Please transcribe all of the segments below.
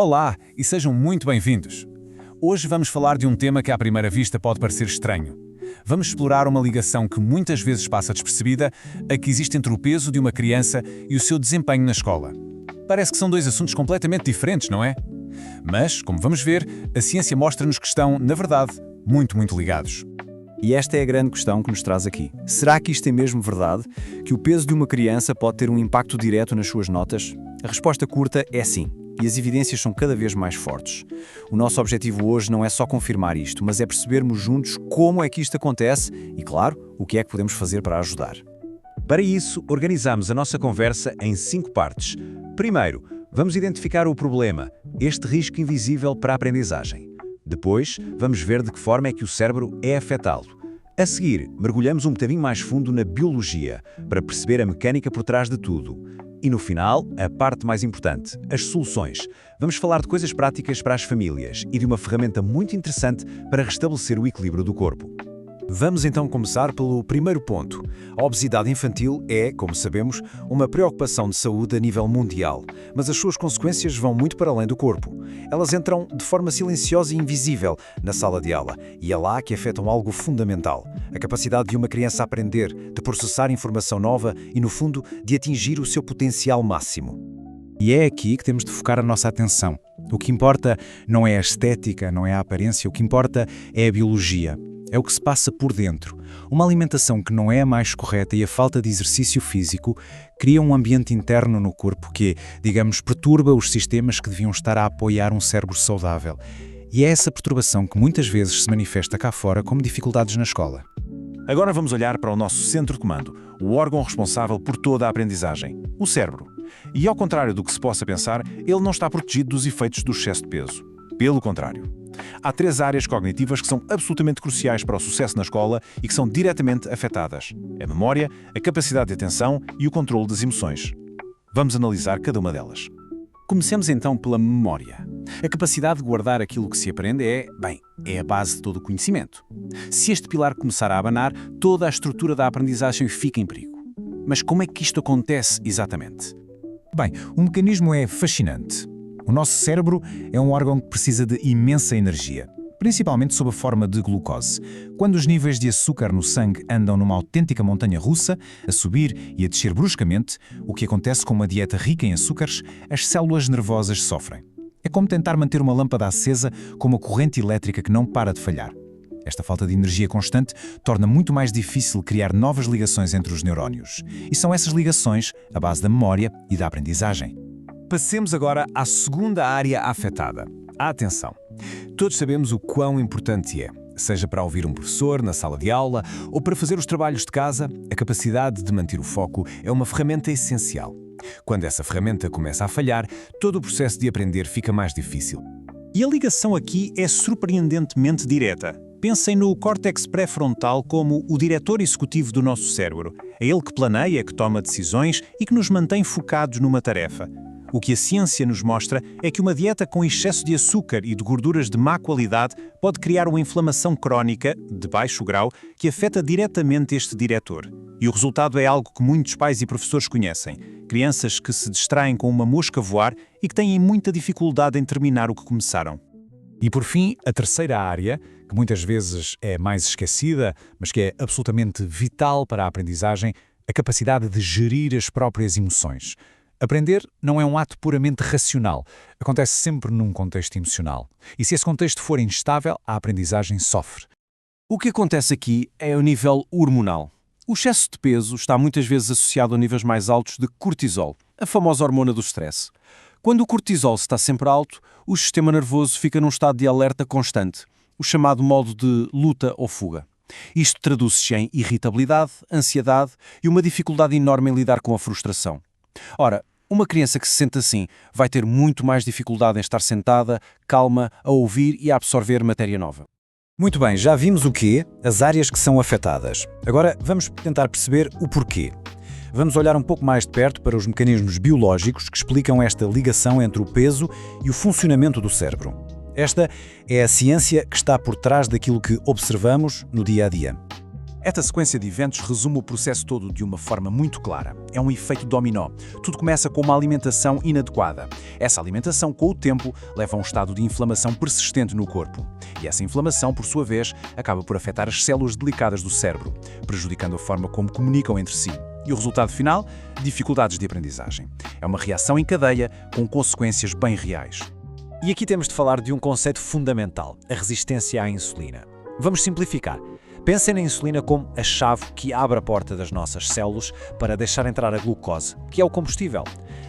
Olá e sejam muito bem-vindos. Hoje vamos falar de um tema que à primeira vista pode parecer estranho. Vamos explorar uma ligação que muitas vezes passa despercebida, a que existe entre o peso de uma criança e o seu desempenho na escola. Parece que são dois assuntos completamente diferentes, não é? Mas, como vamos ver, a ciência mostra-nos que estão, na verdade, muito ligados. E esta é a grande questão que nos traz aqui. Será que isto é mesmo verdade? Que o peso de uma criança pode ter um impacto direto nas suas notas? A resposta curta é sim. E as evidências são cada vez mais fortes. O nosso objetivo hoje não é só confirmar isto, mas é percebermos juntos como é que isto acontece e, claro, o que é que podemos fazer para ajudar. Para isso, organizamos a nossa conversa em 5 partes. Primeiro, vamos identificar o problema, este risco invisível para a aprendizagem. Depois, vamos ver de que forma é que o cérebro é afetado. A seguir, mergulhamos um bocadinho mais fundo na biologia, para perceber a mecânica por trás de tudo. E no final, a parte mais importante, as soluções. Vamos falar de coisas práticas para as famílias e de uma ferramenta muito interessante para restabelecer o equilíbrio do corpo. Vamos então começar pelo primeiro ponto. A obesidade infantil é, como sabemos, uma preocupação de saúde a nível mundial, mas as suas consequências vão muito para além do corpo. Elas entram de forma silenciosa e invisível na sala de aula, e é lá que afetam algo fundamental: a capacidade de uma criança aprender, de processar informação nova e, no fundo, de atingir o seu potencial máximo. E é aqui que temos de focar a nossa atenção. O que importa não é a estética, não é a aparência, o que importa é a biologia. É o que se passa por dentro. Uma alimentação que não é a mais correta e a falta de exercício físico cria um ambiente interno no corpo que, digamos, perturba os sistemas que deviam estar a apoiar um cérebro saudável. E é essa perturbação que muitas vezes se manifesta cá fora como dificuldades na escola. Agora vamos olhar para o nosso centro de comando, o órgão responsável por toda a aprendizagem, o cérebro. E ao contrário do que se possa pensar, ele não está protegido dos efeitos do excesso de peso. Pelo contrário. Há 3 áreas cognitivas que são absolutamente cruciais para o sucesso na escola e que são diretamente afetadas: a memória, a capacidade de atenção e o controle das emoções. Vamos analisar cada uma delas. Comecemos então pela memória. A capacidade de guardar aquilo que se aprende é a base de todo o conhecimento. Se este pilar começar a abanar, toda a estrutura da aprendizagem fica em perigo. Mas como é que isto acontece exatamente? Bem, o mecanismo é fascinante. O nosso cérebro é um órgão que precisa de imensa energia, principalmente sob a forma de glucose. Quando os níveis de açúcar no sangue andam numa autêntica montanha-russa, a subir e a descer bruscamente, o que acontece com uma dieta rica em açúcares, as células nervosas sofrem. É como tentar manter uma lâmpada acesa com uma corrente elétrica que não para de falhar. Esta falta de energia constante torna muito mais difícil criar novas ligações entre os neurónios. E são essas ligações a base da memória e da aprendizagem. Passemos agora à segunda área afetada: a atenção. Todos sabemos o quão importante é, seja para ouvir um professor na sala de aula ou para fazer os trabalhos de casa, a capacidade de manter o foco é uma ferramenta essencial. Quando essa ferramenta começa a falhar, todo o processo de aprender fica mais difícil. E a ligação aqui é surpreendentemente direta. Pensem no córtex pré-frontal como o diretor executivo do nosso cérebro. É ele que planeia, que toma decisões e que nos mantém focados numa tarefa. O que a ciência nos mostra é que uma dieta com excesso de açúcar e de gorduras de má qualidade pode criar uma inflamação crónica, de baixo grau, que afeta diretamente este diretor. E o resultado é algo que muitos pais e professores conhecem: crianças que se distraem com uma mosca a voar e que têm muita dificuldade em terminar o que começaram. E por fim, a terceira área, que muitas vezes é mais esquecida, mas que é absolutamente vital para a aprendizagem, a capacidade de gerir as próprias emoções. Aprender não é um ato puramente racional, acontece sempre num contexto emocional. E se esse contexto for instável, a aprendizagem sofre. O que acontece aqui é o nível hormonal. O excesso de peso está muitas vezes associado a níveis mais altos de cortisol, a famosa hormona do stress. Quando o cortisol está sempre alto, o sistema nervoso fica num estado de alerta constante, o chamado modo de luta ou fuga. Isto traduz-se em irritabilidade, ansiedade e uma dificuldade enorme em lidar com a frustração. Ora, uma criança que se sente assim vai ter muito mais dificuldade em estar sentada, calma, a ouvir e a absorver matéria nova. Muito bem, já vimos o quê? As áreas que são afetadas. Agora vamos tentar perceber o porquê. Vamos olhar um pouco mais de perto para os mecanismos biológicos que explicam esta ligação entre o peso e o funcionamento do cérebro. Esta é a ciência que está por trás daquilo que observamos no dia a dia. Esta sequência de eventos resume o processo todo de uma forma muito clara. É um efeito dominó. Tudo começa com uma alimentação inadequada. Essa alimentação, com o tempo, leva a um estado de inflamação persistente no corpo. E essa inflamação, por sua vez, acaba por afetar as células delicadas do cérebro, prejudicando a forma como comunicam entre si. E o resultado final? Dificuldades de aprendizagem. É uma reação em cadeia com consequências bem reais. E aqui temos de falar de um conceito fundamental, a resistência à insulina. Vamos simplificar. Pensem na insulina como a chave que abre a porta das nossas células para deixar entrar a glucose, que é o combustível.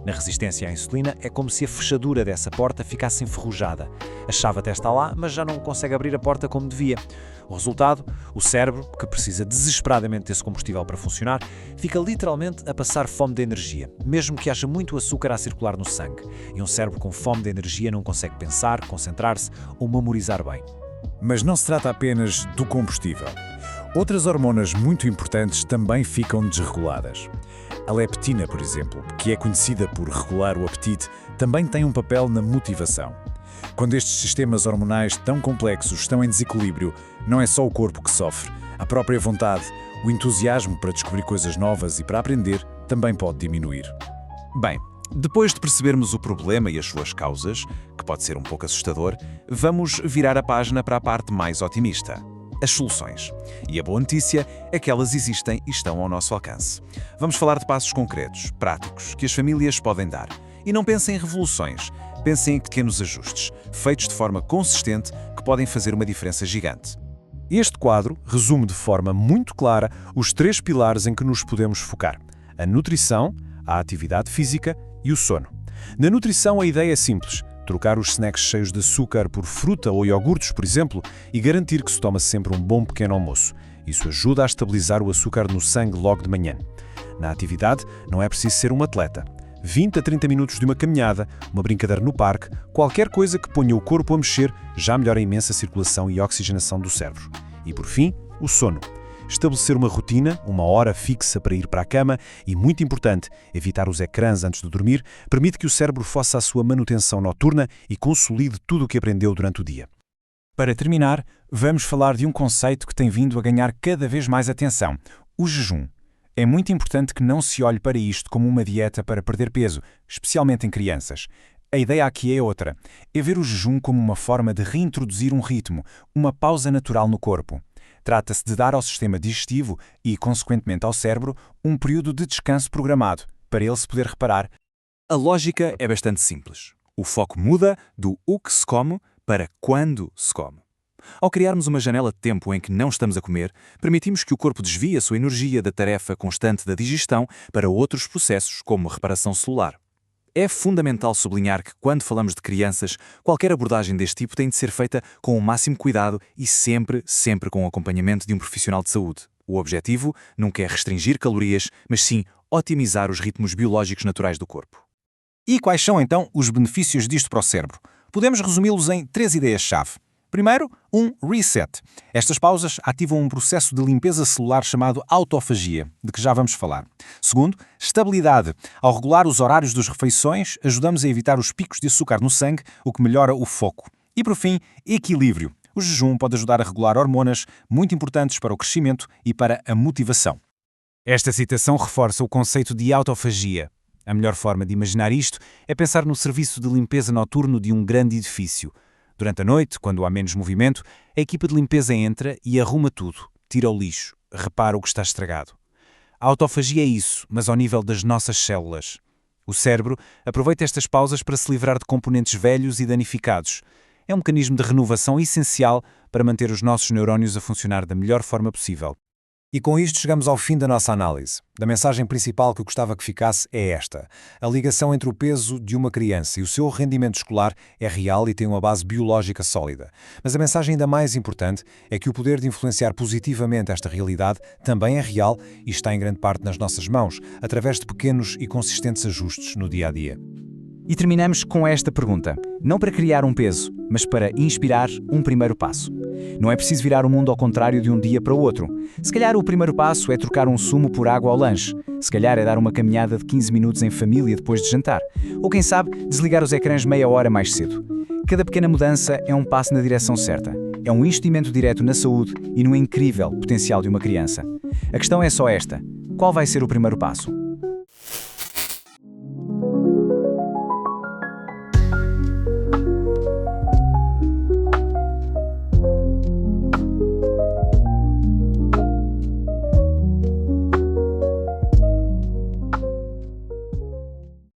Na resistência à insulina é como se a fechadura dessa porta ficasse enferrujada. A chave até está lá, mas já não consegue abrir a porta como devia. O resultado? O cérebro, que precisa desesperadamente desse combustível para funcionar, fica literalmente a passar fome de energia, mesmo que haja muito açúcar a circular no sangue. E um cérebro com fome de energia não consegue pensar, concentrar-se ou memorizar bem. Mas não se trata apenas do combustível. Outras hormonas muito importantes também ficam desreguladas. A leptina, por exemplo, que é conhecida por regular o apetite, também tem um papel na motivação. Quando estes sistemas hormonais tão complexos estão em desequilíbrio, não é só o corpo que sofre. A própria vontade, o entusiasmo para descobrir coisas novas e para aprender também pode diminuir. Bem, depois de percebermos o problema e as suas causas, que pode ser um pouco assustador, vamos virar a página para a parte mais otimista. As soluções. E a boa notícia é que elas existem e estão ao nosso alcance. Vamos falar de passos concretos, práticos, que as famílias podem dar. E não pensem em revoluções, pensem em pequenos ajustes, feitos de forma consistente, que podem fazer uma diferença gigante. Este quadro resume de forma muito clara os 3 pilares em que nos podemos focar: a nutrição, a atividade física e o sono. Na nutrição, a ideia é simples: trocar os snacks cheios de açúcar por fruta ou iogurtes, por exemplo, e garantir que se toma sempre um bom pequeno almoço. Isso ajuda a estabilizar o açúcar no sangue logo de manhã. Na atividade, não é preciso ser um atleta. 20 a 30 minutos de uma caminhada, uma brincadeira no parque, qualquer coisa que ponha o corpo a mexer já melhora a imensa circulação e oxigenação do cérebro. E por fim, o sono. Estabelecer uma rotina, uma hora fixa para ir para a cama e, muito importante, evitar os ecrãs antes de dormir, permite que o cérebro faça a sua manutenção noturna e consolide tudo o que aprendeu durante o dia. Para terminar, vamos falar de um conceito que tem vindo a ganhar cada vez mais atenção: o jejum. É muito importante que não se olhe para isto como uma dieta para perder peso, especialmente em crianças. A ideia aqui é outra: é ver o jejum como uma forma de reintroduzir um ritmo, uma pausa natural no corpo. Trata-se de dar ao sistema digestivo e, consequentemente ao cérebro, um período de descanso programado, para ele se poder reparar. A lógica é bastante simples. O foco muda do o que se come para quando se come. Ao criarmos uma janela de tempo em que não estamos a comer, permitimos que o corpo desvie a sua energia da tarefa constante da digestão para outros processos, como a reparação celular. É fundamental sublinhar que, quando falamos de crianças, qualquer abordagem deste tipo tem de ser feita com o máximo cuidado e sempre com o acompanhamento de um profissional de saúde. O objetivo nunca é restringir calorias, mas sim otimizar os ritmos biológicos naturais do corpo. E quais são, então, os benefícios disto para o cérebro? Podemos resumi-los em 3 ideias-chave. Primeiro, um reset. Estas pausas ativam um processo de limpeza celular chamado autofagia, de que já vamos falar. Segundo, estabilidade. Ao regular os horários das refeições, ajudamos a evitar os picos de açúcar no sangue, o que melhora o foco. E, por fim, equilíbrio. O jejum pode ajudar a regular hormonas muito importantes para o crescimento e para a motivação. Esta citação reforça o conceito de autofagia. A melhor forma de imaginar isto é pensar no serviço de limpeza noturno de um grande edifício. Durante a noite, quando há menos movimento, a equipa de limpeza entra e arruma tudo, tira o lixo, repara o que está estragado. A autofagia é isso, mas ao nível das nossas células. O cérebro aproveita estas pausas para se livrar de componentes velhos e danificados. É um mecanismo de renovação essencial para manter os nossos neurónios a funcionar da melhor forma possível. E com isto chegamos ao fim da nossa análise. A mensagem principal que eu gostava que ficasse é esta: a ligação entre o peso de uma criança e o seu rendimento escolar é real e tem uma base biológica sólida. Mas a mensagem ainda mais importante é que o poder de influenciar positivamente esta realidade também é real e está em grande parte nas nossas mãos, através de pequenos e consistentes ajustes no dia a dia. E terminamos com esta pergunta, não para criar um peso, mas para inspirar um primeiro passo. Não é preciso virar o mundo ao contrário de um dia para o outro. Se calhar o primeiro passo é trocar um sumo por água ao lanche. Se calhar é dar uma caminhada de 15 minutos em família depois de jantar. Ou quem sabe, desligar os ecrãs meia hora mais cedo. Cada pequena mudança é um passo na direção certa. É um investimento direto na saúde e no incrível potencial de uma criança. A questão é só esta: qual vai ser o primeiro passo?